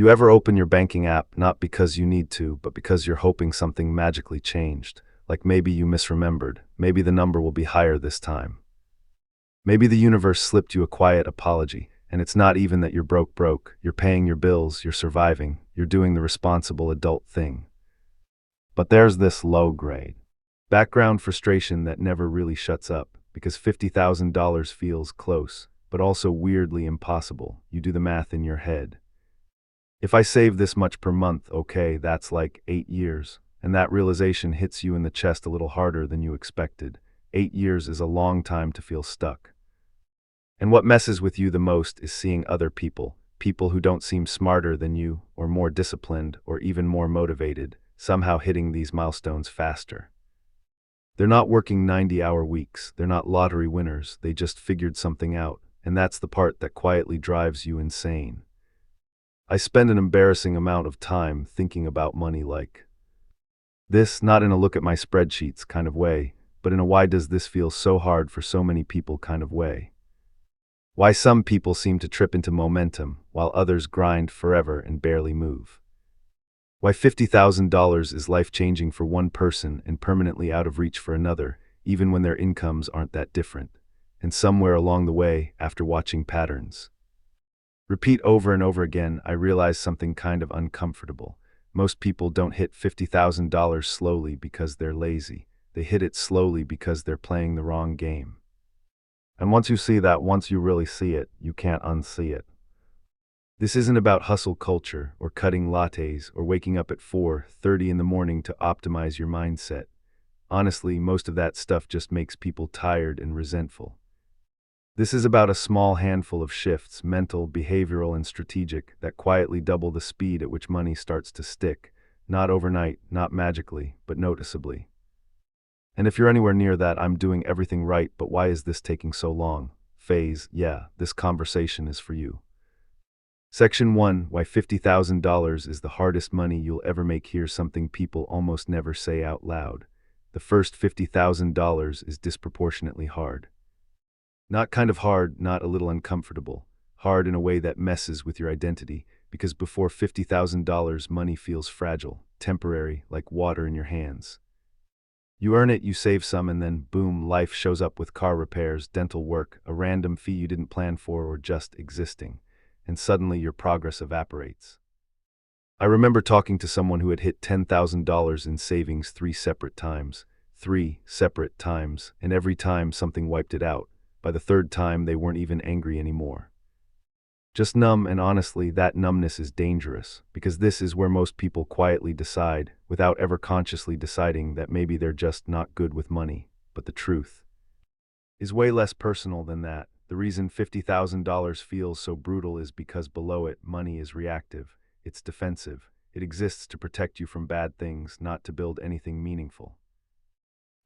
You ever open your banking app not because you need to, but because you're hoping something magically changed? Like maybe you misremembered, maybe the number will be higher this time. Maybe the universe slipped you a quiet apology, and it's not even that you're broke, you're paying your bills, you're surviving, you're doing the responsible adult thing. But there's this low grade background frustration that never really shuts up, because $50,000 feels close, but also weirdly impossible. You do the math in your head. If I save this much per month, okay, that's like 8 years. And that realization hits you in the chest a little harder than you expected. 8 years is a long time to feel stuck. And what messes with you the most is seeing other people, people who don't seem smarter than you, or more disciplined, or even more motivated, somehow hitting these milestones faster. They're not working 90-hour weeks, they're not lottery winners, they just figured something out, and that's the part that quietly drives you insane. I spend an embarrassing amount of time thinking about money like this, not in a look at my spreadsheets kind of way, but in a why does this feel so hard for so many people kind of way. Why some people seem to trip into momentum, while others grind forever and barely move. Why $50,000 is life-changing for one person and permanently out of reach for another, even when their incomes aren't that different. And somewhere along the way, after watching patterns repeat over and over again, I realize something kind of uncomfortable. Most people don't hit $50,000 slowly because they're lazy. They hit it slowly because they're playing the wrong game. And once you see that, once you really see it, you can't unsee it. This isn't about hustle culture, or cutting lattes, or waking up at 4:30 in the morning to optimize your mindset. Honestly, most of that stuff just makes people tired and resentful. This is about a small handful of shifts, mental, behavioral, and strategic, that quietly double the speed at which money starts to stick. Not overnight, not magically, but noticeably. And if you're anywhere near that "I'm doing everything right, but why is this taking so long" phase, yeah, this conversation is for you. Section 1, Why $50,000 is the hardest money you'll ever make. Here's something people almost never say out loud. The first $50,000 is disproportionately hard. Not kind of hard, not a little uncomfortable. Hard in a way that messes with your identity, because before $50,000 money feels fragile, temporary, like water in your hands. You earn it, you save some, and then, boom, life shows up with car repairs, dental work, a random fee you didn't plan for, or just existing. And suddenly your progress evaporates. I remember talking to someone who had hit $10,000 in savings 3 separate times, and every time something wiped it out. By the third time, they weren't even angry anymore. Just numb, and honestly, that numbness is dangerous, because this is where most people quietly decide, without ever consciously deciding, that maybe they're just not good with money. But the truth is way less personal than that. The reason $50,000 feels so brutal is because below it, money is reactive. It's defensive. It exists to protect you from bad things, not to build anything meaningful.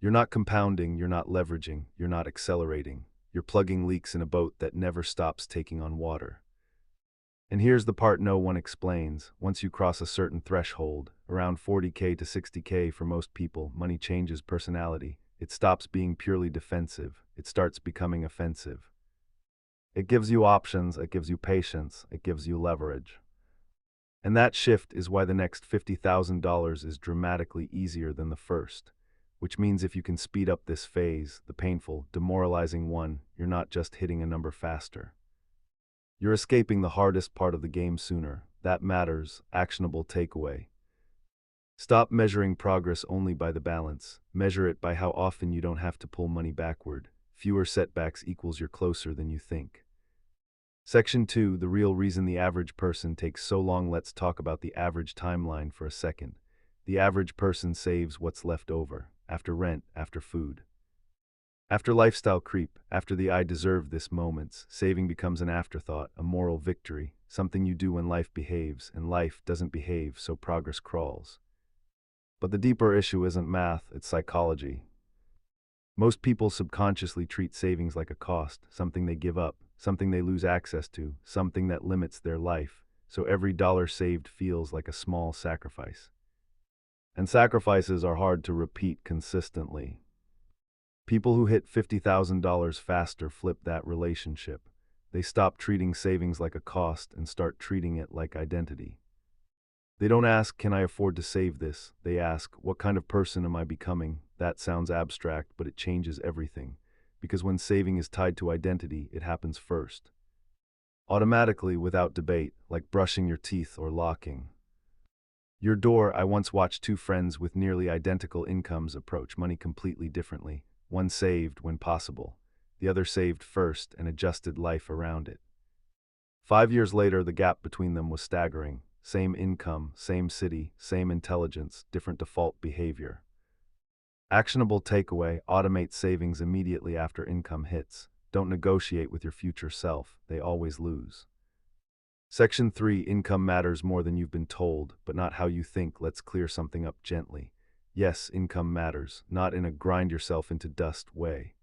You're not compounding, you're not leveraging, you're not accelerating. You're plugging leaks in a boat that never stops taking on water. And here's the part no one explains. Once you cross a certain threshold, around 40K to 60K for most people, money changes personality. It stops being purely defensive. It starts becoming offensive. It gives you options, it gives you patience, it gives you leverage. And that shift is why the next $50,000 is dramatically easier than the first. Which means if you can speed up this phase, the painful, demoralizing one, you're not just hitting a number faster. You're escaping the hardest part of the game sooner. That matters. Actionable takeaway. Stop measuring progress only by the balance. Measure it by how often you don't have to pull money backward. Fewer setbacks equals you're closer than you think. Section 2, The real reason the average person takes so long. Let's talk about the average timeline for a second. The average person saves what's left over, after rent, after food. After lifestyle creep, after the "I deserve this" moments, saving becomes an afterthought, a moral victory, something you do when life behaves, and life doesn't behave, so progress crawls. But the deeper issue isn't math, it's psychology. Most people subconsciously treat savings like a cost, something they give up, something they lose access to, something that limits their life, so every dollar saved feels like a small sacrifice. And sacrifices are hard to repeat consistently. People who hit $50,000 faster flip that relationship. They stop treating savings like a cost and start treating it like identity. They don't ask, can I afford to save this? They ask, what kind of person am I becoming? That sounds abstract, but it changes everything. Because when saving is tied to identity, it happens first. Automatically, without debate, like brushing your teeth or locking your door. I once watched two friends with nearly identical incomes approach money completely differently. One saved when possible. The other saved first and adjusted life around it. 5 years later, the gap between them was staggering. Same income, same city, same intelligence, different default behavior. Actionable takeaway: automate savings immediately after income hits. Don't negotiate with your future self, they always lose. Section 3: Income matters more than you've been told, but not how you think. Let's clear something up gently. Yes, income matters, not in a grind yourself into dust way,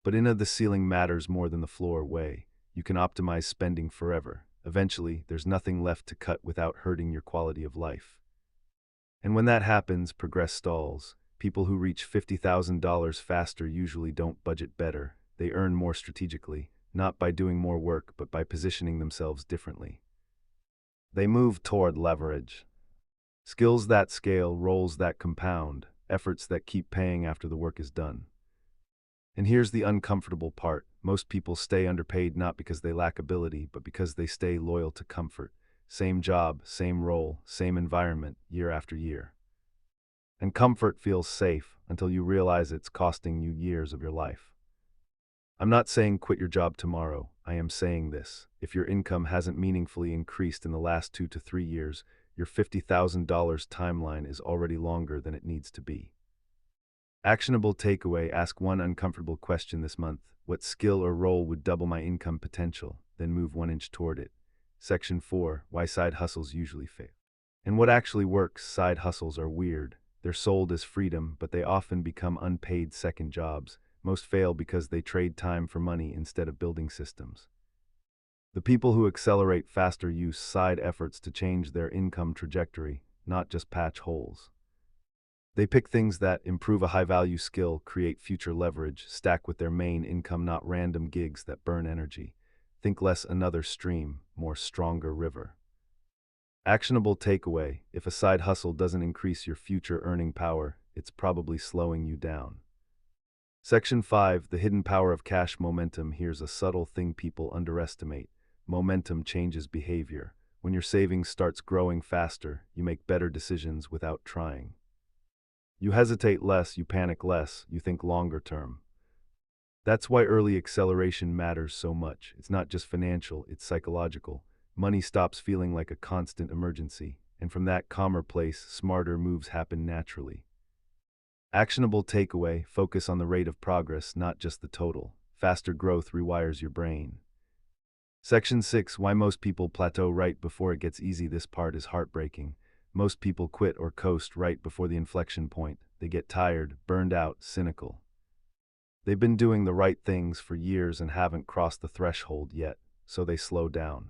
but in a the ceiling matters more than the floor way. You can optimize spending forever. Eventually, there's nothing left to cut without hurting your quality of life. And when that happens, progress stalls. People who reach $50,000 faster usually don't budget better. They earn more strategically, not by doing more work, but by positioning themselves differently. They move toward leverage. Skills that scale, roles that compound, efforts that keep paying after the work is done. And here's the uncomfortable part. Most people stay underpaid not because they lack ability, but because they stay loyal to comfort. Same job, same role, same environment, year after year. And comfort feels safe until you realize it's costing you years of your life. I'm not saying quit your job tomorrow. I am saying this: if your income hasn't meaningfully increased in the last 2 to 3 years, your $50,000 timeline is already longer than it needs to be. Actionable takeaway: ask one uncomfortable question this month. What skill or role would double my income potential? Then move 1 inch toward it. Section 4: Why side hustles usually fail. And what actually works. Side hustles are weird. They're sold as freedom, but they often become unpaid second jobs. Most fail because they trade time for money instead of building systems. The people who accelerate faster use side efforts to change their income trajectory, not just patch holes. They pick things that improve a high-value skill, create future leverage, stack with their main income, not random gigs that burn energy. Think less another stream, more stronger river. Actionable takeaway: if a side hustle doesn't increase your future earning power, it's probably slowing you down. Section 5: The hidden power of cash momentum. Here's a subtle thing people underestimate. Momentum changes behavior. When your savings starts growing faster, you make better decisions without trying. You hesitate less, you panic less, you think longer term. That's why early acceleration matters so much. It's not just financial, it's psychological. Money stops feeling like a constant emergency, and from that calmer place, smarter moves happen naturally. Actionable takeaway: focus on the rate of progress, not just the total. Faster growth rewires your brain. Section 6: Why most people plateau right before it gets easy. This part is heartbreaking. Most people quit or coast right before the inflection point. They get tired, burned out, cynical. They've been doing the right things for years and haven't crossed the threshold yet, so they slow down.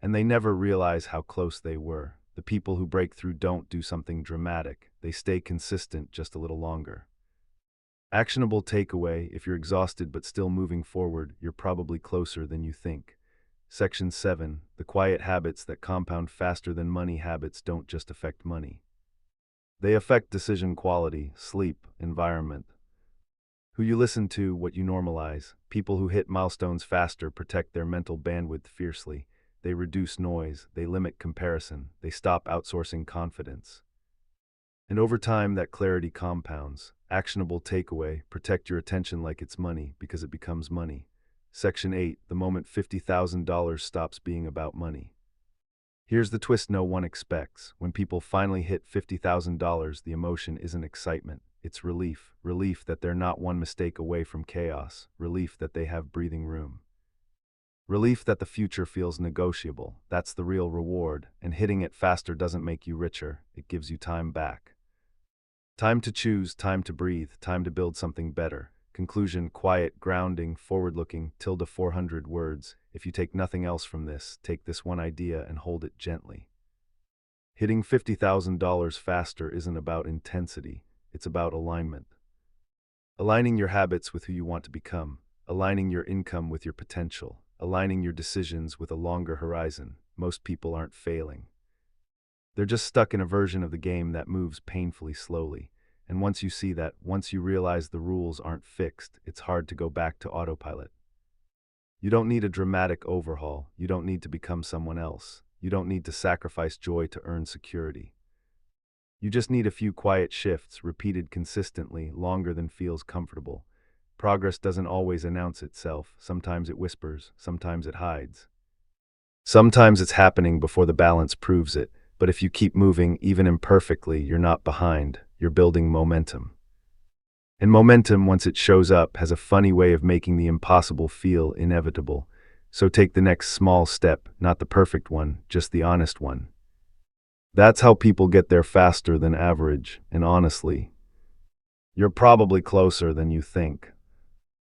And they never realize how close they were. The people who break through don't do something dramatic. They stay consistent just a little longer. Actionable takeaway: if you're exhausted but still moving forward, you're probably closer than you think. Section 7: The quiet habits that compound faster than money. Habits don't just affect money. They affect decision quality, sleep, environment. Who you listen to, what you normalize. People who hit milestones faster protect their mental bandwidth fiercely. They reduce noise, they limit comparison, they stop outsourcing confidence. And over time, that clarity compounds. Actionable takeaway: protect your attention like it's money, because it becomes money. Section 8: The moment $50,000 stops being about money. Here's the twist no one expects. When people finally hit $50,000, the emotion isn't excitement, it's relief. Relief that they're not one mistake away from chaos. Relief that they have breathing room. Relief that the future feels negotiable. That's the real reward, and hitting it faster doesn't make you richer, it gives you time back. Time to choose, time to breathe, time to build something better. Conclusion: quiet, grounding, forward-looking, 400 words. If you take nothing else from this, take this one idea and hold it gently. Hitting $50,000 faster isn't about intensity, it's about alignment. Aligning your habits with who you want to become, aligning your income with your potential, aligning your decisions with a longer horizon. Most people aren't failing. They're just stuck in a version of the game that moves painfully slowly. And once you see that, once you realize the rules aren't fixed, it's hard to go back to autopilot. You don't need a dramatic overhaul. You don't need to become someone else. You don't need to sacrifice joy to earn security. You just need a few quiet shifts, repeated consistently, longer than feels comfortable. Progress doesn't always announce itself. Sometimes it whispers, sometimes it hides. Sometimes it's happening before the balance proves it, but if you keep moving, even imperfectly, you're not behind. You're building momentum. And momentum, once it shows up, has a funny way of making the impossible feel inevitable. So take the next small step, not the perfect one, just the honest one. That's how people get there faster than average, and honestly, you're probably closer than you think.